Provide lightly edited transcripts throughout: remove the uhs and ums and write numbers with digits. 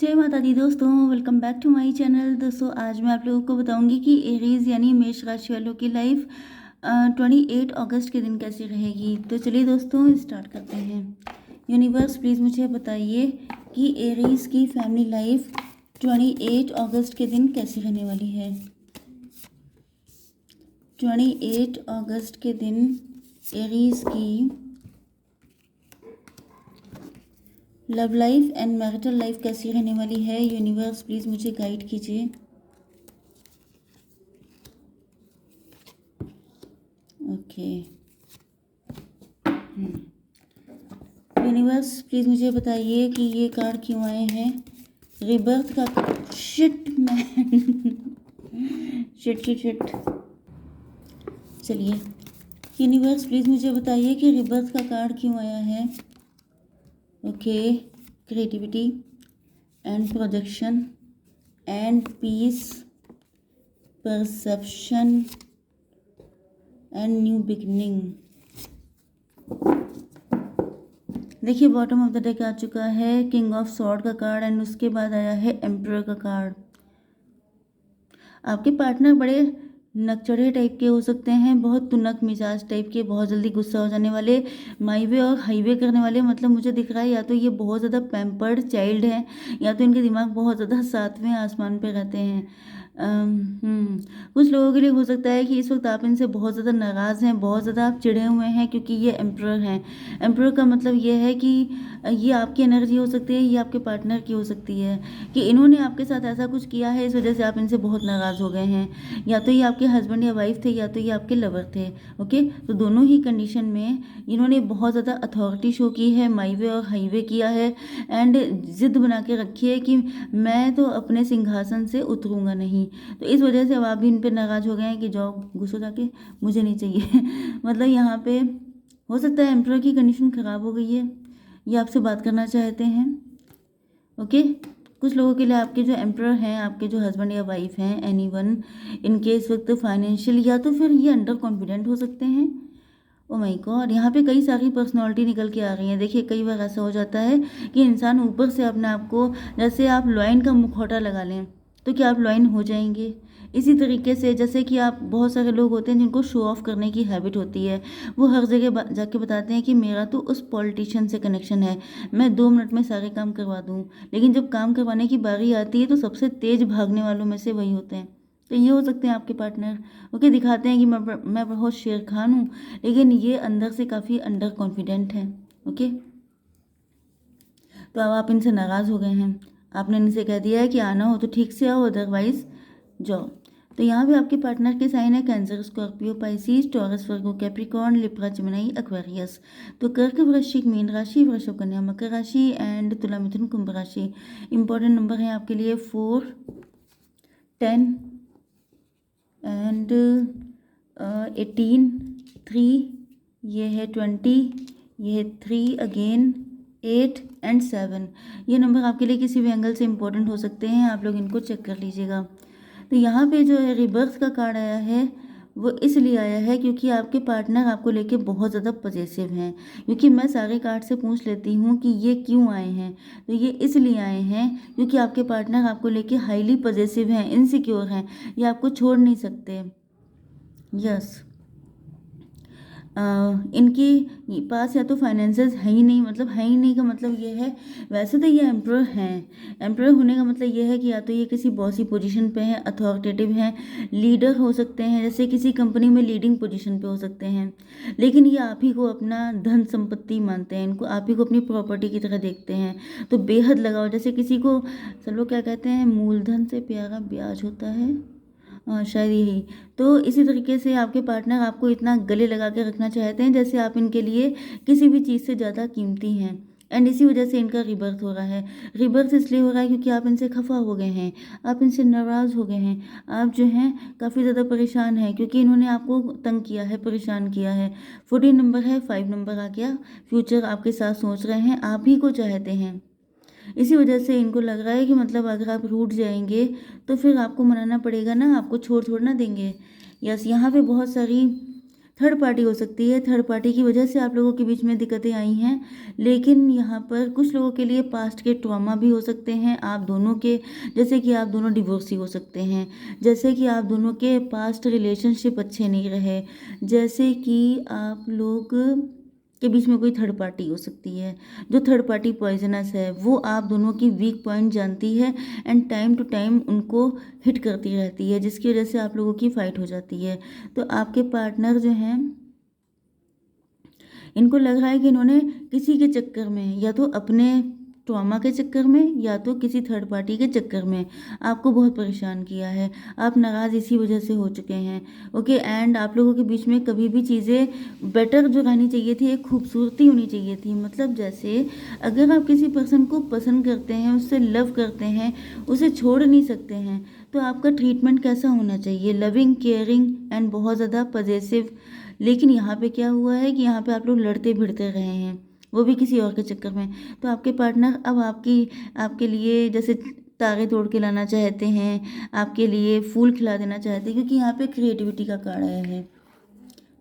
जय माता दी दोस्तों, welcome back to my channel. दोस्तों आज मैं आप लोगों को बताऊंगी कि एरीज यानी मेष राशि वालों की लाइफ 28 अगस्त के दिन कैसी रहेगी। तो चलिए दोस्तों स्टार्ट करते हैं। यूनिवर्स प्लीज़ मुझे बताइए कि एरीज की फैमिली लाइफ 28 अगस्त के दिन कैसी रहने वाली है। 28 अगस्त के दिन एरीज की love life and marital life कैसी रहने वाली है। यूनिवर्स प्लीज़ मुझे गाइड कीजिए। ओके, यूनिवर्स प्लीज़ मुझे बताइए कि ये कार्ड क्यों आए हैं। रिबर्थ का shit man shit shit shit. चलिए यूनिवर्स प्लीज़ मुझे बताइए कि रिबर्थ का कार्ड क्यों आया है। Okay, creativity and projection and peace, perception and new beginning. देखिए बॉटम ऑफ द डेक आ चुका है किंग ऑफ सॉर्ड का कार्ड एंड उसके बाद आया है एम्परर का कार्ड। आपके पार्टनर बड़े नकचढ़े टाइप के हो सकते हैं, बहुत तुनक मिजाज टाइप के, बहुत जल्दी गुस्सा हो जाने वाले, माईवे और हाईवे करने वाले। मतलब मुझे दिख रहा है या तो ये बहुत ज़्यादा पैम्पर्ड चाइल्ड है या तो इनके दिमाग बहुत ज़्यादा सातवें आसमान पे रहते हैं। कुछ लोगों के लिए हो सकता है कि इस वक्त आप इनसे बहुत ज़्यादा नाराज़ हैं, बहुत ज़्यादा आप चिढ़े हुए हैं क्योंकि ये एम्परर हैं। एम्परर का मतलब ये है कि ये आपकी एनर्जी हो सकती है, ये आपके पार्टनर की हो सकती है कि इन्होंने आपके साथ ऐसा कुछ किया है, इस वजह से आप इनसे बहुत नाराज़ हो गए हैं। या तो ये आपके हस्बैंड या वाइफ थे या तो ये आपके लवर थे। ओके, तो दोनों ही कंडीशन में इन्होंने बहुत ज़्यादा अथॉरिटी शो की है, माईवे और हाईवे किया है एंड ज़िद बना के रखी है कि मैं तो अपने सिंहासन से उतरूंगा नहीं। तो इस वजह से अब आप भी इन पर नाराज़ हो गए हैं कि जाओ गुस्सा जाके, मुझे नहीं चाहिए मतलब यहाँ पे हो सकता है एम्परर की कंडीशन ख़राब हो गई है, ये आपसे बात करना चाहते हैं। ओके, कुछ लोगों के लिए आपके जो एम्परर हैं, आपके जो हस्बैंड या वाइफ हैं, एनीवन, इनके इस वक्त फाइनेंशियल या तो फिर ये अंडर कॉन्फिडेंट हो सकते हैं। ओ माय गॉड, यहाँ पे कई सारी पर्सनालिटी निकल के आ रही हैं। देखिए कई बार ऐसा हो जाता है कि इंसान ऊपर से अपने आप को, जैसे आप लॉयन का मुखौटा लगा लें तो क्या आप लॉयन हो जाएंगे। इसी तरीके से जैसे कि आप, बहुत सारे लोग होते हैं जिनको शो ऑफ करने की हैबिट होती है, वो हर जगह जाके बताते हैं कि मेरा तो उस पॉलिटिशियन से कनेक्शन है, मैं 2 मिनट में सारे काम करवा दूँ। लेकिन जब काम करवाने की बारी आती है तो सबसे तेज भागने वालों में से वही होते हैं। तो ये हो सकते हैं आपके पार्टनर। ओके, दिखाते हैं कि मैं बहुत शेर खान हूँ, लेकिन ये अंदर से काफ़ी अंडर कॉन्फिडेंट है। ओके, तो अब आप इनसे नाराज़ हो गए हैं, आपने इनसे कह दिया है कि आना हो तो ठीक से आओ, अदरवाइज जाओ। तो यहाँ भी आपके पार्टनर के साइन है कैंसर, स्कॉर्पियो, पाइसिस, टॉरस, वर्गो, कैप्रिकॉर्न, लिब्रा, जेमिनी, एक्वेरियस। तो कर्क, वृश्चिक, मीन राशि, वृषभ, कन्या, मकर राशि एंड तुला, मिथुन, कुंभ राशि। इंपॉर्टेंट नंबर है आपके लिए 4, 10 एंड 18, 3, ये है 20, ये है 3 अगेन, 8 एंड 7। ये नंबर आपके लिए किसी भी एंगल से इम्पोर्टेंट हो सकते हैं, आप लोग इनको चेक कर लीजिएगा। तो यहाँ पे जो है रिबर्थ का कार्ड आया है, वो इसलिए आया है क्योंकि आपके पार्टनर आपको लेके बहुत ज़्यादा पॉजिटिव हैं। क्योंकि मैं सारे कार्ड से पूछ लेती हूँ कि ये क्यों आए हैं, तो ये इसलिए आए हैं क्योंकि आपके पार्टनर आपको लेके हाईली पॉजिटिव हैं, इनसिक्योर हैं, ये आपको छोड़ नहीं सकते। यस, इनके पास या तो फाइनेंसेस है ही नहीं, मतलब है ही नहीं का मतलब ये है, वैसे तो ये एम्परर हैं, एम्परर होने का मतलब ये है कि या तो ये किसी बॉसी पोजीशन पे हैं, अथॉरिटेटिव हैं, लीडर हो सकते हैं, जैसे किसी कंपनी में लीडिंग पोजीशन पे हो सकते हैं। लेकिन ये आप ही को अपना धन संपत्ति मानते हैं, इनको आप ही को अपनी प्रॉपर्टी की तरह देखते हैं। तो बेहद लगाओ, जैसे किसी को, सब लोग क्या कहते हैं, मूलधन से प्यारा ब्याज होता है, शायद यही। तो इसी तरीके से आपके पार्टनर आपको इतना गले लगा के रखना चाहते हैं जैसे आप इनके लिए किसी भी चीज़ से ज़्यादा कीमती हैं। एंड इसी वजह से इनका रिबर्थ हो रहा है। रिबर्थ इसलिए हो रहा है क्योंकि आप इनसे खफा हो गए हैं, आप इनसे नाराज़ हो गए हैं, आप जो हैं काफ़ी ज़्यादा परेशान हैं क्योंकि इन्होंने आपको तंग किया है, परेशान किया है। 14 नंबर है, 5 नंबर आ गया, फ्यूचर आपके साथ सोच रहे हैं, आप ही को चाहते हैं। इसी वजह से इनको लग रहा है कि मतलब अगर आप रूठ जाएंगे तो फिर आपको मनाना पड़ेगा ना, आपको छोड़ थोड़ ना देंगे। यस, यहाँ पे बहुत सारी थर्ड पार्टी हो सकती है। थर्ड पार्टी की वजह से आप लोगों के बीच में दिक्कतें आई हैं, लेकिन यहाँ पर कुछ लोगों के लिए पास्ट के ट्रॉमा भी हो सकते हैं आप दोनों के। जैसे कि आप दोनों डिवोर्सी हो सकते हैं, जैसे कि आप दोनों के पास्ट रिलेशनशिप अच्छे नहीं रहे, जैसे कि आप लोग के बीच में कोई थर्ड पार्टी हो सकती है। जो थर्ड पार्टी पॉइजनस है वो आप दोनों की वीक पॉइंट जानती है एंड टाइम टू टाइम उनको हिट करती रहती है, जिसकी वजह से आप लोगों की फाइट हो जाती है। तो आपके पार्टनर जो हैं, इनको लग रहा है कि इन्होंने किसी के चक्कर में, या तो अपने ट्रॉमा के चक्कर में या तो किसी थर्ड पार्टी के चक्कर में आपको बहुत परेशान किया है। आप नाराज़ इसी वजह से हो चुके हैं। ओके, एंड आप लोगों के बीच में कभी भी चीज़ें बेटर जो रहनी चाहिए थी, एक खूबसूरती होनी चाहिए थी। मतलब जैसे अगर आप किसी पर्सन को पसंद करते हैं, उससे लव करते हैं, उसे छोड़ नहीं सकते हैं, तो आपका ट्रीटमेंट कैसा होना चाहिए? लविंग, केयरिंग एंड बहुत ज़्यादा पजेसिव। लेकिन यहाँ पे क्या हुआ है कि यहाँ पे आप लोग लड़ते भिड़ते रहे हैं, वो भी किसी और के चक्कर में। तो आपके पार्टनर अब आपके लिए जैसे तारे तोड़ के लाना चाहते हैं, आपके लिए फूल खिला देना चाहते हैं, क्योंकि यहाँ पे क्रिएटिविटी का कार्ड आया है।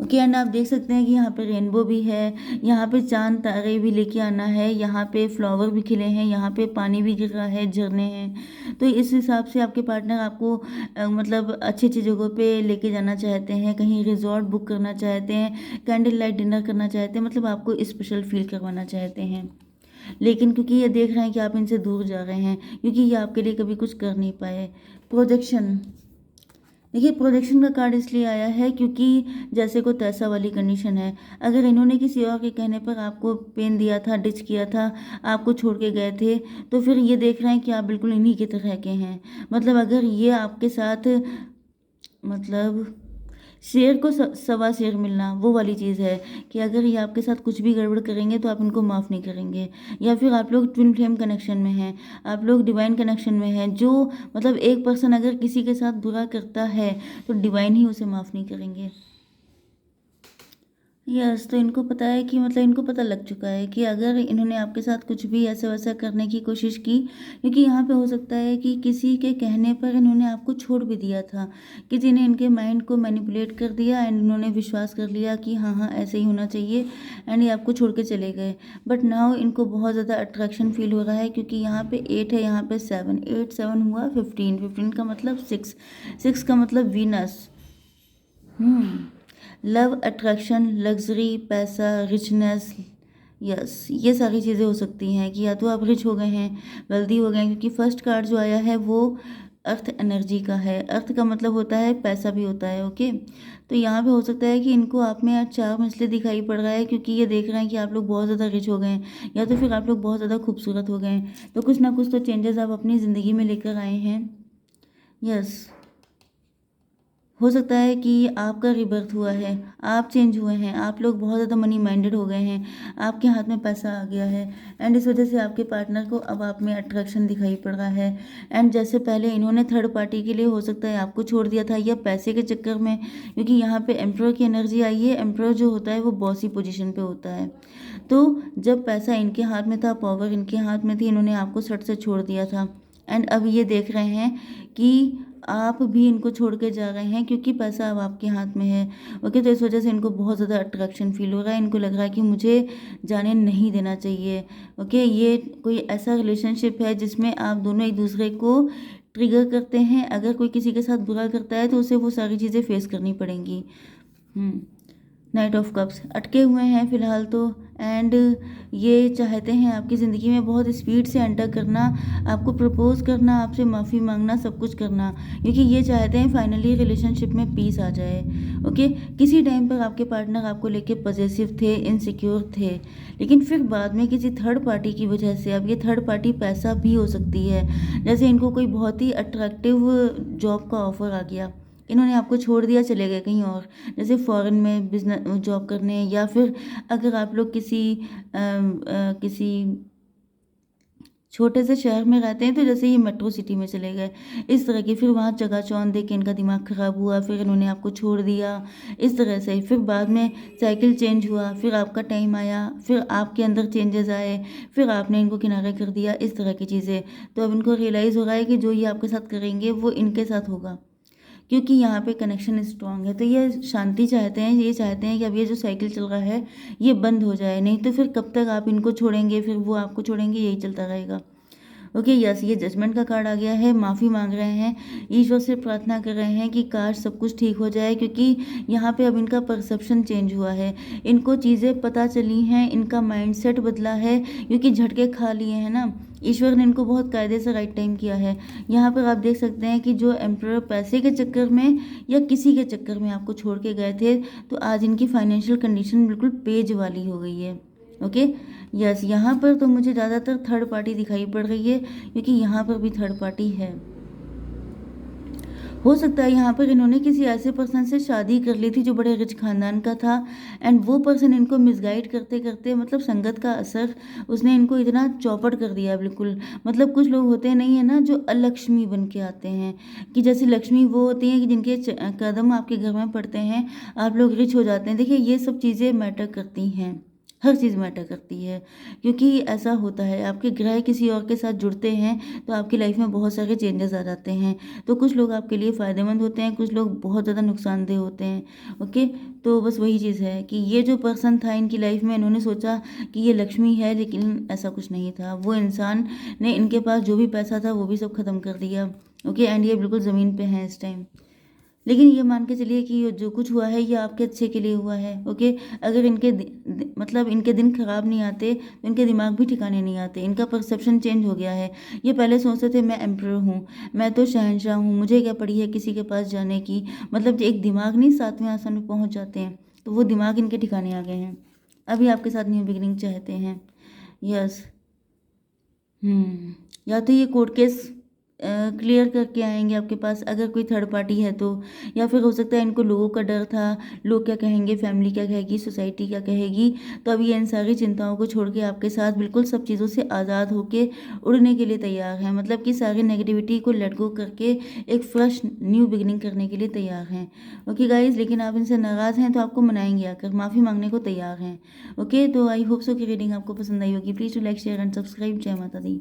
ओके, एंड आप देख सकते हैं कि यहाँ पे रेनबो भी है, यहाँ पे चांद तारे भी लेके आना है, यहाँ पे फ्लावर भी खिले हैं, यहाँ पे पानी भी गिर रहा है, झरने हैं। तो इस हिसाब से आपके पार्टनर आपको मतलब अच्छी अच्छी जगहों पे लेके जाना चाहते हैं, कहीं रिजॉर्ट बुक करना चाहते हैं, कैंडल लाइट डिनर करना चाहते हैं, मतलब आपको स्पेशल फील करवाना चाहते हैं। लेकिन क्योंकि ये देख रहे हैं कि आप इनसे दूर जा रहे हैं, क्योंकि ये आपके लिए कभी कुछ कर नहीं पाए। प्रोजेक्शन, देखिए प्रोजेक्शन का कार्ड इसलिए आया है क्योंकि जैसे को तैसा वाली कंडीशन है। अगर इन्होंने किसी और के कहने पर आपको पेन दिया था, डिच किया था, आपको छोड़ के गए थे, तो फिर ये देख रहे हैं कि आप बिल्कुल इन्हीं की तरह के हैं। मतलब अगर ये आपके साथ, मतलब शेर को सवा शेर मिलना, वो वाली चीज़ है कि अगर ये आपके साथ कुछ भी गड़बड़ करेंगे तो आप इनको माफ़ नहीं करेंगे। या फिर आप लोग ट्विन फ्लेम कनेक्शन में हैं, आप लोग डिवाइन कनेक्शन में हैं, जो मतलब एक पर्सन अगर किसी के साथ बुरा करता है तो डिवाइन ही उसे माफ़ नहीं करेंगे। यस, तो इनको पता है कि मतलब इनको पता लग चुका है कि अगर इन्होंने आपके साथ कुछ भी ऐसा वैसा करने की कोशिश की, क्योंकि यहाँ पे हो सकता है कि किसी के कहने पर इन्होंने आपको छोड़ भी दिया था, किसी ने इनके माइंड को मैनिपुलेट कर दिया एंड इन्होंने विश्वास कर लिया कि हाँ हाँ ऐसे ही होना चाहिए, एंड ये आपको छोड़ के चले गए। बट नाउ इनको बहुत ज़्यादा अट्रैक्शन फील हो रहा है, क्योंकि यहाँ पे 8 है, यहाँ पे 7, 8 7 हुआ 15, 15 का मतलब 6, 6 का मतलब वीनस। लव, अट्रैक्शन, लग्जरी, पैसा, रिचनेस, यस, ये सारी चीज़ें हो सकती हैं कि या तो आप रिच हो गए हैं, वेल्दी हो गए हैं, क्योंकि फर्स्ट कार्ड जो आया है वो अर्थ एनर्जी का है। अर्थ का मतलब होता है पैसा भी होता है। ओके, तो यहाँ पे हो सकता है कि इनको आप में चार्म इसलिए दिखाई पड़ रहा है क्योंकि ये देख रहे हैं कि आप लोग बहुत ज़्यादा रिच हो गए हैं, या तो फिर आप लोग बहुत ज़्यादा खूबसूरत हो गए हैं। तो कुछ ना कुछ तो चेंजेस आप अपनी ज़िंदगी में लेकर आए हैं। यस, हो सकता है कि आपका रिबर्थ हुआ है, आप चेंज हुए हैं, आप लोग बहुत ज़्यादा मनी माइंडेड हो गए हैं, आपके हाथ में पैसा आ गया है, एंड इस वजह से आपके पार्टनर को अब आप में अट्रैक्शन दिखाई पड़ रहा है। एंड जैसे पहले इन्होंने थर्ड पार्टी के लिए हो सकता है आपको छोड़ दिया था, या पैसे के चक्कर में, क्योंकि यहाँ पे एम्परर की एनर्जी आई है। एम्परर जो होता है वो बॉसी पोजीशन पे होता है। तो जब पैसा इनके हाथ में था, पावर इनके हाथ में थी, इन्होंने आपको सट से छोड़ दिया था, एंड अब ये देख रहे हैं कि आप भी इनको छोड़ के जा रहे हैं क्योंकि पैसा अब आपके हाथ में है। ओके, तो इस वजह से इनको बहुत ज़्यादा अट्रैक्शन फील हो रहा है, इनको लग रहा है कि मुझे जाने नहीं देना चाहिए। ओके, ये कोई ऐसा रिलेशनशिप है जिसमें आप दोनों एक दूसरे को ट्रिगर करते हैं। अगर कोई किसी के साथ बुरा करता है तो उसे वो सारी चीज़ें फेस करनी पड़ेंगी। नाइट ऑफ कप्स अटके हुए हैं फिलहाल तो, एंड ये चाहते हैं आपकी ज़िंदगी में बहुत स्पीड से एंटर करना, आपको प्रपोज करना, आपसे माफ़ी मांगना, सब कुछ करना, क्योंकि ये चाहते हैं फाइनली रिलेशनशिप में पीस आ जाए। ओके, किसी टाइम पर आपके पार्टनर आपको लेके पॉजेसिव थे, इनसिक्योर थे, लेकिन फिर बाद में किसी थर्ड पार्टी की वजह से, अब ये थर्ड पार्टी पैसा भी हो सकती है। जैसे इनको कोई बहुत ही अट्रैक्टिव जॉब का ऑफर आ गया, इन्होंने आपको छोड़ दिया, चले गए कहीं और, जैसे फॉरेन में बिजनेस जॉब करने, या फिर अगर आप लोग किसी छोटे से शहर में रहते हैं तो जैसे ये मेट्रो सिटी में चले गए, इस तरह की, फिर वहाँ चकाचौंध देख के इनका दिमाग ख़राब हुआ, फिर इन्होंने आपको छोड़ दिया, इस तरह से। फिर बाद में साइकिल चेंज हुआ, फिर आपका टाइम आया, फिर आपके अंदर चेंजेस आए, फिर आपने इनको किनारे कर दिया, इस तरह की चीज़ें। तो अब इनको रियलाइज़ हो रहा है कि जो ये आपके साथ करेंगे वो इनके साथ होगा, क्योंकि यहाँ पे कनेक्शन स्ट्रांग है। तो ये शांति चाहते हैं, ये चाहते हैं कि अब ये जो साइकिल चल रहा है ये बंद हो जाए, नहीं तो फिर कब तक आप इनको छोड़ेंगे, फिर वो आपको छोड़ेंगे, यही चलता रहेगा। ओके यस, ये जजमेंट का कार्ड आ गया है। माफ़ी मांग रहे हैं, ईश्वर से प्रार्थना कर रहे हैं कि काश सब कुछ ठीक हो जाए, क्योंकि यहाँ पे अब इनका परसेप्शन चेंज हुआ है, इनको चीज़ें पता चली हैं, इनका माइंडसेट बदला है, क्योंकि झटके खा लिए हैं ना। ईश्वर ने इनको बहुत कायदे से राइट टाइम किया है। यहाँ पर आप देख सकते हैं कि जो एम्प्रर पैसे के चक्कर में या किसी के चक्कर में आपको छोड़ के गए थे, तो आज इनकी फाइनेंशियल कंडीशन बिल्कुल पेज वाली हो गई है। ओके यस, यहाँ पर तो मुझे ज़्यादातर थर्ड पार्टी दिखाई पड़ रही है, क्योंकि यहाँ पर भी थर्ड पार्टी है। हो सकता है यहाँ पर इन्होंने किसी ऐसे पर्सन से शादी कर ली थी जो बड़े रिच खानदान का था, एंड वो पर्सन इनको मिसगाइड करते करते, मतलब संगत का असर, उसने इनको इतना चौपट कर दिया बिल्कुल। मतलब कुछ लोग होते नहीं है ना जो अलक्ष्मी बन के आते हैं, कि जैसे लक्ष्मी वो होती हैं कि जिनके कदम आपके घर में पड़ते हैं आप लोग रिच हो जाते हैं। देखिए ये सब चीज़ें मैटर करती हैं, हर चीज़ मैटर करती है, क्योंकि ऐसा होता है आपके ग्रह किसी और के साथ जुड़ते हैं तो आपकी लाइफ में बहुत सारे चेंजेस आ जाते हैं। तो कुछ लोग आपके लिए फ़ायदेमंद होते हैं, कुछ लोग बहुत ज़्यादा नुकसानदेह होते हैं। ओके, तो बस वही चीज़ है कि ये जो पर्सन था इनकी लाइफ में, इन्होंने सोचा कि ये लक्ष्मी है, लेकिन ऐसा कुछ नहीं था। वो इंसान ने इनके पास जो भी पैसा था वो भी सब ख़त्म कर दिया। ओके, एंड ये बिल्कुल ज़मीन पे हैं इस टाइम। लेकिन ये मान के चलिए कि ये जो कुछ हुआ है ये आपके अच्छे के लिए हुआ है। ओके, अगर इनके मतलब इनके दिन खराब नहीं आते तो इनके दिमाग भी ठिकाने नहीं आते। इनका परसेप्शन चेंज हो गया है। ये पहले सोचते थे मैं एम्परर हूँ, मैं तो शहंशाह हूँ, मुझे क्या पड़ी है किसी के पास जाने की। मतलब एक दिमाग नहीं 7वें आसमान में पहुँच जाते हैं, तो वो दिमाग इनके ठिकाने आ गए हैं। अभी आपके साथ न्यू बिगिनिंग चाहते हैं। यस। या तो ये कोर्ट केस क्लियर करके आएंगे आपके पास अगर कोई थर्ड पार्टी है तो, या फिर हो सकता है इनको लोगों का डर था, लोग क्या कहेंगे, फैमिली क्या कहेगी, सोसाइटी क्या कहेगी। तो अब ये इन सारी चिंताओं को छोड़ के आपके साथ बिल्कुल सब चीज़ों से आज़ाद होके उड़ने के लिए तैयार हैं। मतलब कि सारी नेगेटिविटी को लेट गो करके एक फ्रेश न्यू बिगिनिंग करने के लिए तैयार हैं। ओके गाइज, लेकिन आप इनसे नाराज़ हैं तो आपको मनाएंगे आकर, माफ़ी मांगने को तैयार हैं। ओके, तो आई होप सो कि रीडिंग आपको पसंद आई होगी। Please to like share and subscribe. जय माता दी।